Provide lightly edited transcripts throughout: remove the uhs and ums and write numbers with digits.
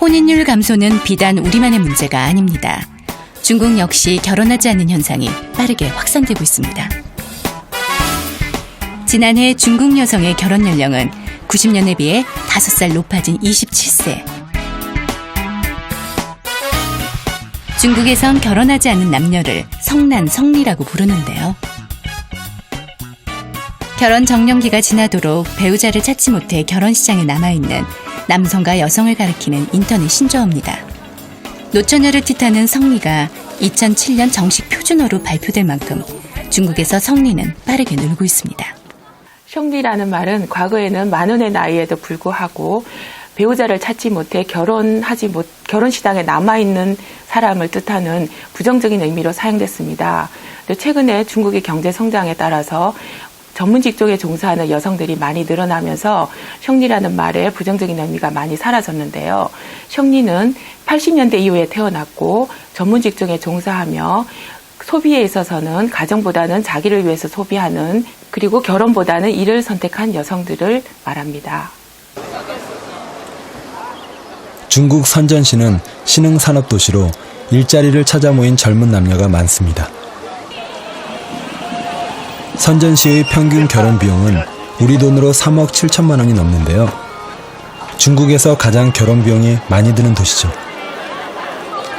혼인율 감소는 비단 우리만의 문제가 아닙니다. 중국 역시 결혼하지 않는 현상이 빠르게 확산되고 있습니다. 지난해 중국 여성의 결혼 연령은 90년에 비해 5살 높아진 27세. 중국에선 결혼하지 않는 남녀를 성난, 성리라고 부르는데요. 결혼 정년기가 지나도록 배우자를 찾지 못해 결혼 시장에 남아있는 남성과 여성을 가리키는 인터넷 신조어입니다. 노처녀를 뜻하는 성리가 2007년 정식 표준어로 발표될 만큼 중국에서 성리는 빠르게 늘고 있습니다. 성리라는 말은 과거에는 만원의 나이에도 불구하고 배우자를 찾지 못해 결혼 시장에 남아있는 사람을 뜻하는 부정적인 의미로 사용됐습니다. 최근에 중국의 경제 성장에 따라서 전문 직종에 종사하는 여성들이 많이 늘어나면서 성리라는 말의 부정적인 의미가 많이 사라졌는데요. 성리는 80년대 이후에 태어났고 전문 직종에 종사하며 소비에 있어서는 가정보다는 자기를 위해서 소비하는, 그리고 결혼보다는 일을 선택한 여성들을 말합니다. 중국 선전시는 신흥산업도시로 일자리를 찾아 모인 젊은 남녀가 많습니다. 선전시의 평균 결혼 비용은 우리 돈으로 3억 7천만 원이 넘는데요. 중국에서 가장 결혼 비용이 많이 드는 도시죠.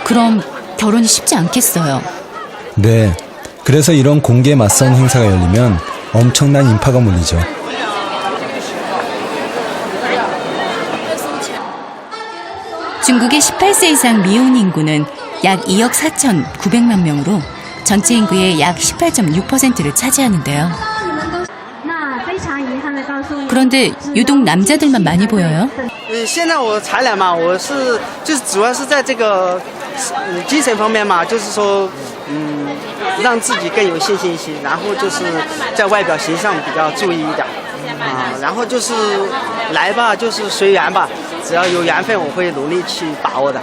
그럼 결혼이 쉽지 않겠어요. 네, 그래서 이런 공개 맞선 행사가 열리면 엄청난 인파가 몰리죠. 중국의 18세 이상 미혼 인구는 약 2억 4,900만 명으로 전체 인구의 약 18.6%를 차지하는데요. 그런데 유독 남자들만 많이 보여요. 现在我采揽嘛，我是就是主要是在这个精神方面嘛，就是说让自己更有信心一些，然后就是在外表形象比较注意一点啊，然后就是来吧，就是随缘吧，只要有缘分，我会努力去把握的。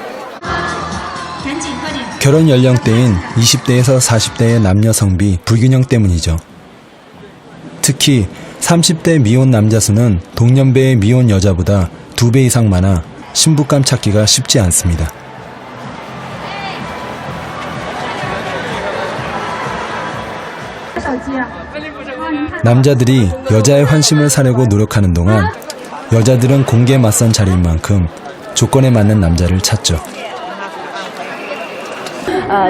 결혼 연령대인 20대에서 40대의 남녀 성비 불균형 때문이죠. 특히 30대 미혼 남자 수는 동년배의 미혼 여자보다 2배 이상 많아 신부감 찾기가 쉽지 않습니다. 남자들이 여자의 환심을 사려고 노력하는 동안 여자들은 공개 맞선 자리인 만큼 조건에 맞는 남자를 찾죠.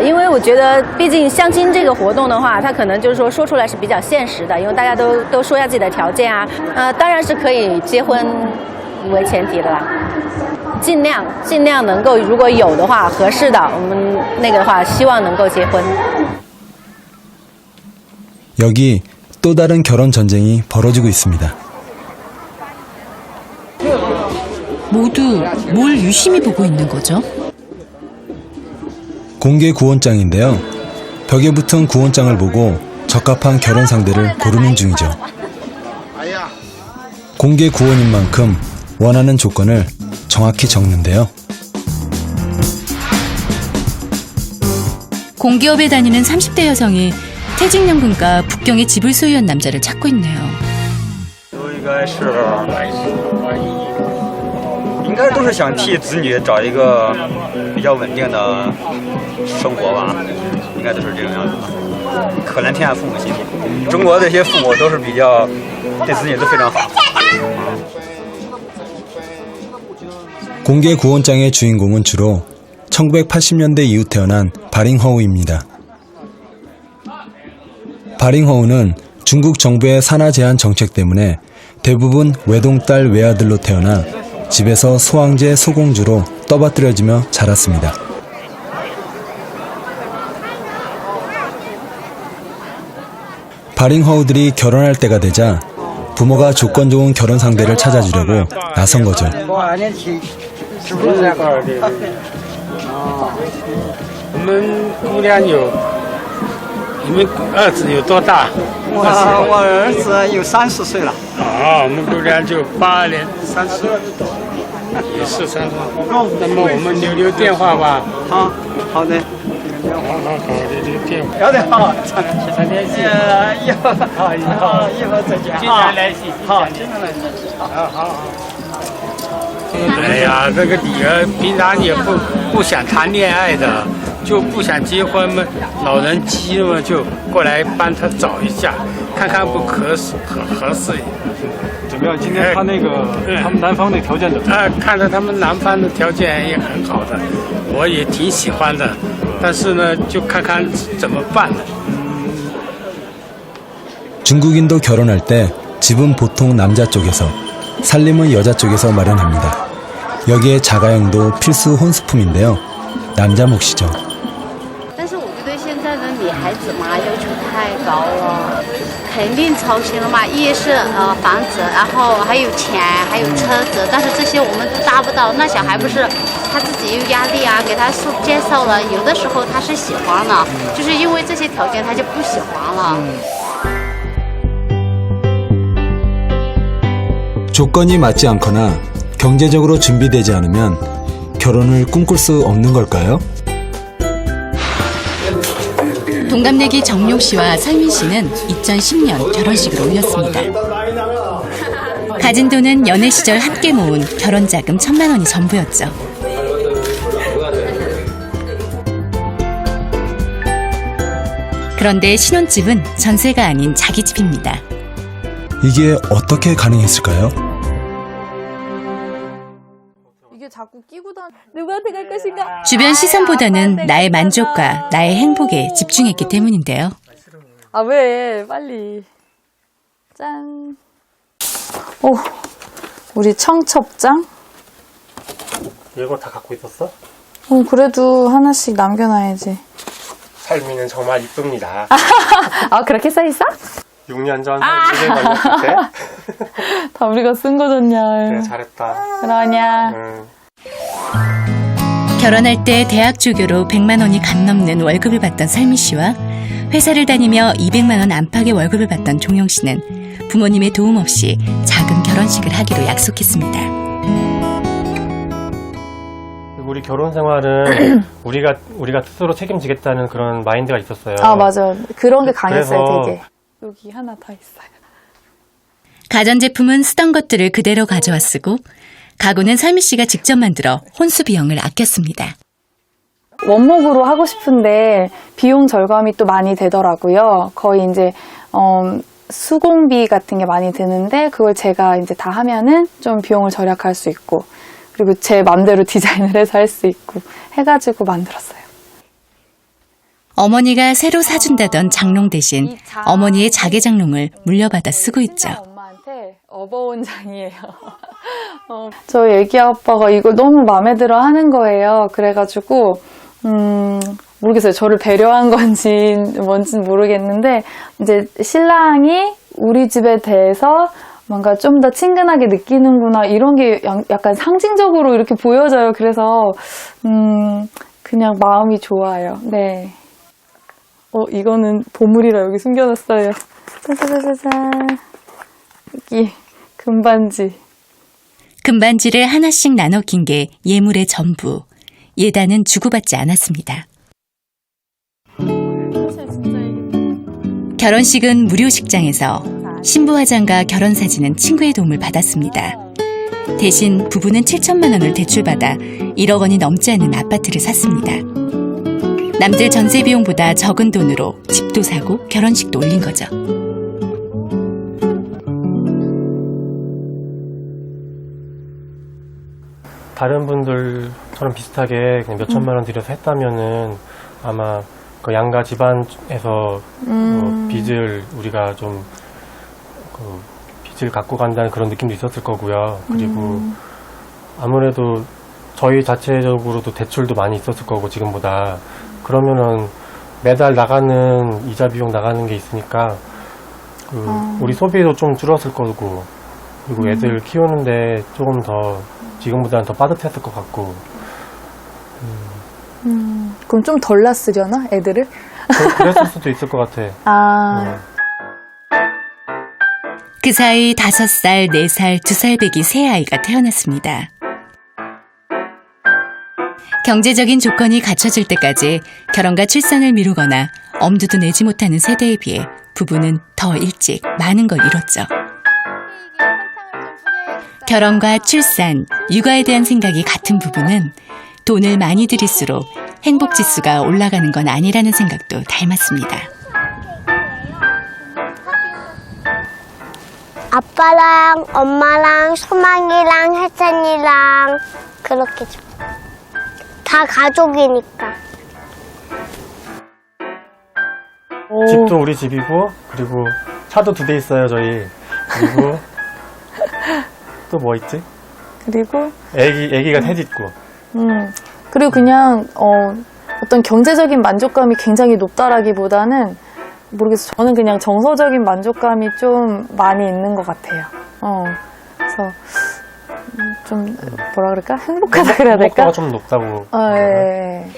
因为我觉得，毕竟相亲这个活动的话，它可能就是说出来是比较现实的，因为大家都说一下自己的条件啊，当然是可以结婚为前提的啦，尽量能够，如果有的话合适的，我们那个的话希望能够结婚。 여기 또 다른 결혼 전쟁이 벌어지고 있습니다. 모두 뭘 유심히 보고 있는 거죠? 공개 구원장인데요. 벽에 붙은 구원장을 보고 적합한 결혼 상대를 고르는 중이죠. 공개 구원인 만큼 원하는 조건을 정확히 적는데요. 공기업에 다니는 30대 여성이 퇴직연금과 북경의 집을 소유한 남자를 찾고 있네요. 应该都是想替子女找一个比较稳定的生活吧，应该都是这个样子的。可怜天下父母心切，中国这些父母都是比较对子女都非常好。 공개 구원장의 주인공은 주로 1980년대 이후 태어난 바링허우입니다. 바링허우는 중국 정부의 산하 제한 정책 때문에 대부분 외동딸 외아들로 태어나 집에서 소황제 소공주로 떠받들여지며 자랐습니다. 바링허우들이 결혼할 때가 되자 부모가 조건 좋은 결혼 상대를 찾아주려고 나선 거죠. 我们姑娘有，你们儿子有多大？我儿子有30岁了。啊，我们姑娘就82年30，也是30。那么我们留电话吧。好，好的。好，留电话。有点好，常联系。一会儿好，一会儿再见。经常联系。好，经常联系。好。哎呀，这个女儿平常也不想谈恋爱的，就不想结婚嘛，老人急了嘛，就过来帮她找一下，看看不合适。怎么样？今天他那个他们男方的条件怎么样？看着他们男方的条件也很好的，我也挺喜欢的，但是呢，就看看怎么办了。 중국인도 결혼할 때 집은 보통 남자 쪽에서, 살림은 여자 쪽에서 마련합니다. 여기에 자가용도 필수 혼수품인데요. 남자 몫이죠. 但是我觉得现在的女孩子嘛，要求太高了，肯定操心了嘛。一是房子，然后还有钱，还有车子，但是这些我们都达不到。那小孩不是他自己有压力啊，给他介绍了，有的时候他是喜欢了，就是因为这些条件他就不喜欢了。 조건이 맞지 않거나 경제적으로 준비되지 않으면 결혼을 꿈꿀 수 없는 걸까요? 동갑내기 정용 씨와 설민 씨는 2010년 결혼식을 올렸습니다. 가진 돈은 연애 시절 함께 모은 결혼 자금 1,000만 원이 전부였죠. 그런데 신혼집은 전세가 아닌 자기 집입니다. 이게 어떻게 가능했을까요? 이게 자꾸 끼고 누구한테 갈 것인가? 주변 시선보다는 나의 만족과 나의 행복에 집중했기 때문인데요. 아, 왜? 빨리. 짠. 오, 우리 청첩장? 이거 다 갖고 있었어? 그래도 하나씩 남겨놔야지. 삶이는 정말 이쁩니다. 아, 그렇게 써있어? 6년 전 삶이 걸렸을 때. 다 우리가 쓴 거잖냐. 그래, 잘했다. 그러냐. 결혼할 때 대학 조교로 100만 원이 간 넘는 월급을 받던 설미 씨와 회사를 다니며 200만 원 안팎의 월급을 받던 종용 씨는 부모님의 도움 없이 작은 결혼식을 하기로 약속했습니다. 우리 결혼 생활은 우리가 스스로 책임지겠다는 그런 마인드가 있었어요. 아, 맞아. 그런 게 강했어요, 그래서 되게. 여기 하나 더 있어요. 가전제품은 쓰던 것들을 그대로 가져와 쓰고 가구는 설미 씨가 직접 만들어 혼수 비용을 아꼈습니다. 원목으로 하고 싶은데 비용 절감이 또 많이 되더라고요. 거의 이제 수공비 같은 게 많이 드는데 그걸 제가 이제 다 하면은 좀 비용을 절약할 수 있고 그리고 제 맘대로 디자인을 해서 할 수 있고 해가지고 만들었어요. 어머니가 새로 사준다던 장롱 대신 어머니의 자개장롱을 물려받아 쓰고 있죠. 엄마한테 업어온 장이에요. 저희 애기 아빠가 이걸 너무 마음에 들어 하는 거예요. 그래가지고 모르겠어요. 저를 배려한 건지 뭔지는 모르겠는데 이제 신랑이 우리 집에 대해서 뭔가 좀 더 친근하게 느끼는구나 이런 게 약간 상징적으로 이렇게 보여져요. 그래서 그냥 마음이 좋아요. 네. 이거는 보물이라 여기 숨겨놨어요. 짜자자자잔. 여기 금반지. 금반지를 하나씩 나눠 낀 게 예물의 전부. 예단은 주고받지 않았습니다. 결혼식은 무료 식장에서 신부 화장과 결혼 사진은 친구의 도움을 받았습니다. 대신 부부는 7천만 원을 대출받아 1억 원이 넘지 않는 아파트를 샀습니다. 남들 전세 비용보다 적은 돈으로 집도 사고 결혼식도 올린 거죠. 다른 분들처럼 비슷하게 그냥 몇 천만 원 들여서 했다면은 아마 그 양가 집안에서 빚을 우리가 좀 빚을 갖고 간다는 그런 느낌도 있었을 거고요. 그리고 아무래도 저희 자체적으로도 대출도 많이 있었을 거고 지금보다 그러면은 매달 나가는 이자 비용 나가는 게 있으니까 우리 소비도 좀 줄었을 거고 그리고 애들 키우는데 조금 더 지금보다는 더 빠듯했을 것 같고 그럼 좀 덜 났으려나 애들을? 그랬을 수도 있을 것 같아. 그 사이 5살, 4살, 2살 배기 세 아이가 태어났습니다. 경제적인 조건이 갖춰질 때까지 결혼과 출산을 미루거나 엄두도 내지 못하는 세대에 비해 부부는 더 일찍 많은 걸 이뤘죠. 결혼과 출산, 육아에 대한 생각이 같은 부부는 돈을 많이 들일수록 행복 지수가 올라가는 건 아니라는 생각도 닮았습니다. 아빠랑 엄마랑 소망이랑 혜찬이랑 그렇게 좀. 다 가족이니까. 집도 우리 집이고, 그리고 차도 2대 있어요, 저희. 그리고 또 뭐 있지? 그리고 애기가 셋 있고. 그리고 그냥 어떤 경제적인 만족감이 굉장히 높다라기보다는 모르겠어요. 저는 그냥 정서적인 만족감이 좀 많이 있는 것 같아요. 그래서 좀 뭐라 그럴까? 행복하다 그래야 될까? 행복도가 좀 높다고. 예.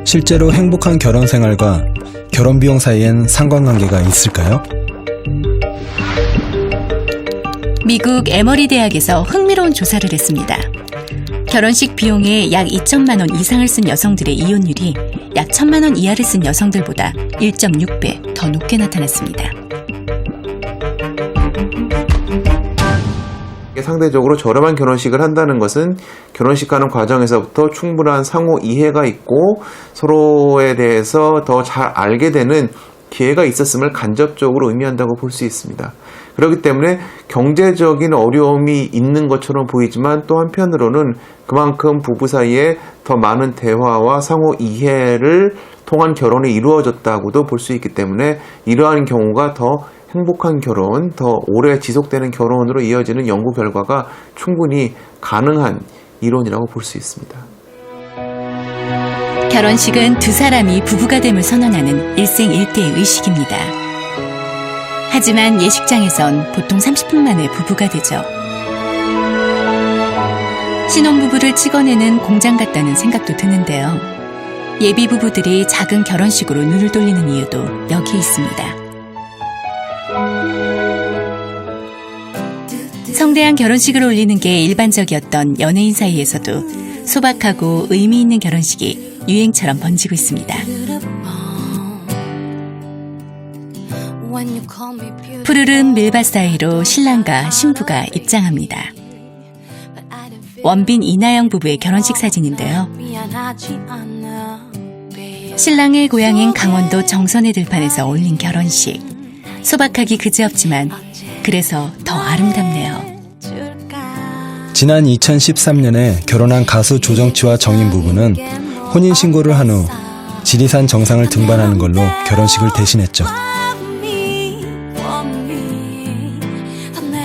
실제로 행복한 결혼 생활과 결혼 비용 사이엔 상관관계가 있을까요? 미국 에머리 대학에서 흥미로운 조사를 했습니다. 결혼식 비용에 약 2천만 원 이상을 쓴 여성들의 이혼율이 약 1,000만 원 이하를 쓴 여성들보다 1.6배 더 높게 나타났습니다. 상대적으로 저렴한 결혼식을 한다는 것은 결혼식하는 과정에서부터 충분한 상호 이해가 있고 서로에 대해서 더 잘 알게 되는 기회가 있었음을 간접적으로 의미한다고 볼 수 있습니다. 그렇기 때문에 경제적인 어려움이 있는 것처럼 보이지만 또 한편으로는 그만큼 부부 사이에 더 많은 대화와 상호 이해를 통한 결혼이 이루어졌다고도 볼 수 있기 때문에 이러한 경우가 더 행복한 결혼, 더 오래 지속되는 결혼으로 이어지는 연구 결과가 충분히 가능한 이론이라고 볼 수 있습니다. 결혼식은 두 사람이 부부가 됨을 선언하는 일생일대의 의식입니다. 하지만 예식장에선 보통 30분 만에 부부가 되죠. 신혼부부를 찍어내는 공장 같다는 생각도 드는데요. 예비 부부들이 작은 결혼식으로 눈을 돌리는 이유도 여기에 있습니다. 성대한 결혼식을 올리는 게 일반적이었던 연예인 사이에서도 소박하고 의미 있는 결혼식이 유행처럼 번지고 있습니다. 푸르른 밀밭 사이로 신랑과 신부가 입장합니다. 원빈 이나영 부부의 결혼식 사진인데요. 신랑의 고향인 강원도 정선의 들판에서 올린 결혼식. 소박하기 그지없지만 그래서 더 아름답네요. 지난 2013년에 결혼한 가수 조정치와 정인 부부는 혼인신고를 한 후 지리산 정상을 등반하는 걸로 결혼식을 대신했죠.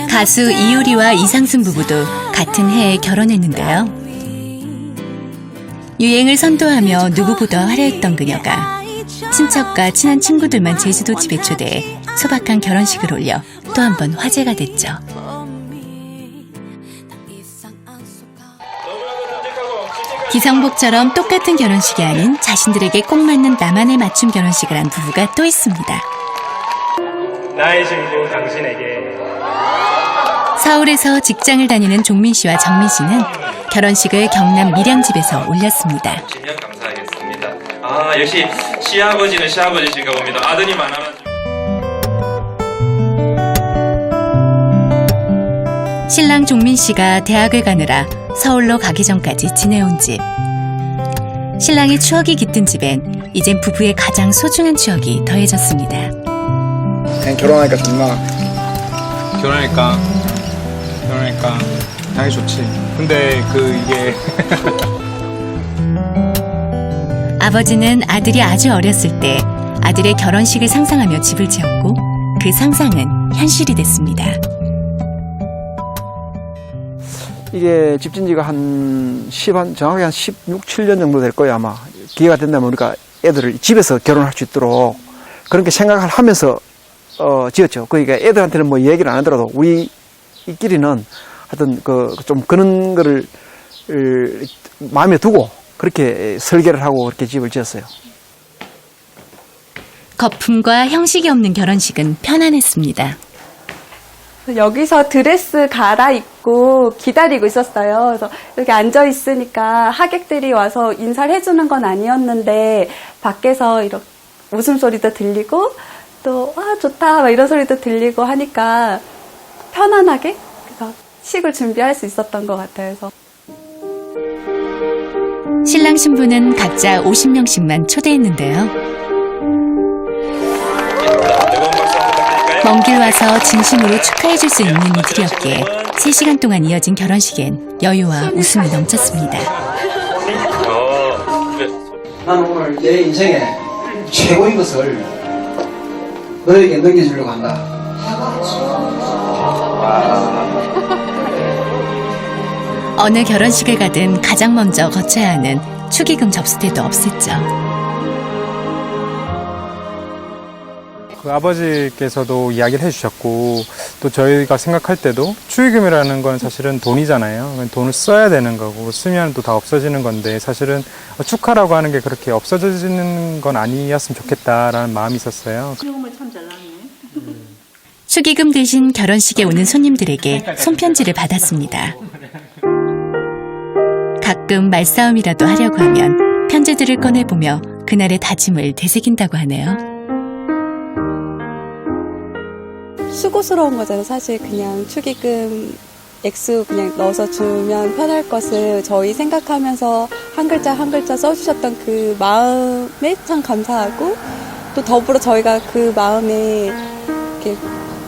가수 이효리와 이상순 부부도 같은 해에 결혼했는데요. 유행을 선도하며 누구보다 화려했던 그녀가 친척과 친한 친구들만 제주도 집에 초대해 소박한 결혼식을 올려 또 한 번 화제가 됐죠. 기성복처럼 똑같은 결혼식이 아닌 자신들에게 꼭 맞는 나만의 맞춤 결혼식을 한 부부가 또 있습니다. 나의 신부 당신에게. 서울에서 직장을 다니는 종민 씨와 정민 씨는 결혼식을 경남 밀양집에서 올렸습니다. 감사하겠습니다. 역시 시아버지는 시아버지신가 봅니다. 아드님 하나만. 신랑 종민 씨가 대학을 가느라 서울로 가기 전까지 지내온 집. 신랑의 추억이 깃든 집엔 이젠 부부의 가장 소중한 추억이 더해졌습니다. 결혼하니까 좋나? 결혼하니까 당연히 좋지. 근데 이게 아버지는 아들이 아주 어렸을 때 아들의 결혼식을 상상하며 집을 지었고 그 상상은 현실이 됐습니다. 이게 집 진지가 정확히 한 16, 7년 정도 될 거예요, 아마. 기회가 된다면 우리가 애들을 집에서 결혼할 수 있도록 그렇게 생각을 하면서, 지었죠. 그러니까 애들한테는 뭐 얘기를 안 하더라도 우리끼리는 하여튼 좀 그런 거를 마음에 두고 그렇게 설계를 하고 그렇게 집을 지었어요. 거품과 형식이 없는 결혼식은 편안했습니다. 여기서 드레스 갈아입고 기다리고 있었어요. 그래서 여기 앉아 있으니까 하객들이 와서 인사를 해주는 건 아니었는데 밖에서 이렇게 웃음소리도 들리고 또 좋다 막 이런 소리도 들리고 하니까 편안하게 그래서 식을 준비할 수 있었던 것 같아요. 그래서 신랑 신부는 각자 50명씩만 초대했는데요. 먼 길 와서 진심으로 축하해줄 수 있는 이들이었기에 3시간 동안 이어진 결혼식엔 여유와 웃음이 넘쳤습니다. 나는 오늘 내 인생의 최고인 것을 너에게 넘겨주려고 한다. 어느 결혼식을 가든 가장 먼저 거쳐야 하는 축의금 접수 때도 없었죠. 그 아버지께서도 이야기를 해주셨고 또 저희가 생각할 때도 축의금이라는 건 사실은 돈이잖아요. 돈을 써야 되는 거고 쓰면 또 다 없어지는 건데 사실은 축하라고 하는 게 그렇게 없어지는 건 아니었으면 좋겠다라는 마음이 있었어요. 축의금 대신 결혼식에 오는 손님들에게 손편지를 받았습니다. 가끔 말싸움이라도 하려고 하면 편지들을 꺼내보며 그날의 다짐을 되새긴다고 하네요. 수고스러운 거잖아요. 사실 그냥 축의금 액수 그냥 넣어서 주면 편할 것을 저희 생각하면서 한 글자 한 글자 써주셨던 그 마음에 참 감사하고 또 더불어 저희가 그 마음에 이렇게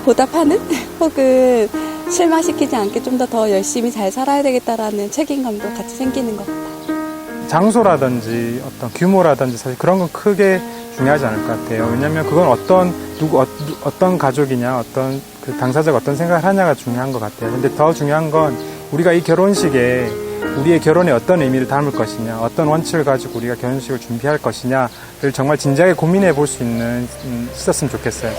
보답하는 혹은 실망시키지 않게 좀 더 열심히 잘 살아야 되겠다라는 책임감도 같이 생기는 것 같아요. 장소라든지 어떤 규모라든지 사실 그런 건 크게 중요하지 않을 것 같아요. 왜냐하면 그건 어떤 가족이냐, 어떤 그 당사자가 어떤 생각을 하냐가 중요한 것 같아요. 근데 더 중요한 건 우리가 이 결혼식에 우리의 결혼에 어떤 의미를 담을 것이냐, 어떤 원칙을 가지고 우리가 결혼식을 준비할 것이냐를 정말 진지하게 고민해 볼 수 있는 있었으면 좋겠어요.